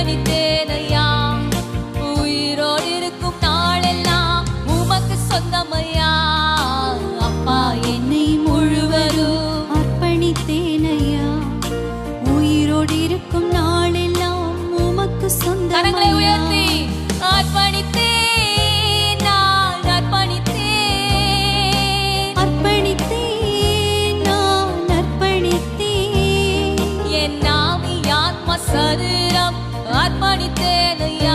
அர்ப்பணித்தேன் ஐயா. உயிரோடு இருக்கும் நாளெல்லாம் உமக்கு சொந்தம் ஐயா. அப்பா என்னை முழுவதும் அர்ப்பணித்தேன் ஐயா. உயிரோடு இருக்கும் நாளெல்லாம் உமக்கு சொந்தம். கரங்களை உயர்த்தி அர்ப்பணித்தேன், நான் அர்ப்பணித்தேன், அர்ப்பணித்தேன், நான் அர்ப்பணித்தேன். என் ஆவி ஆத்ம சரீரம் அர்ப்பணித்தேன் ஐயா.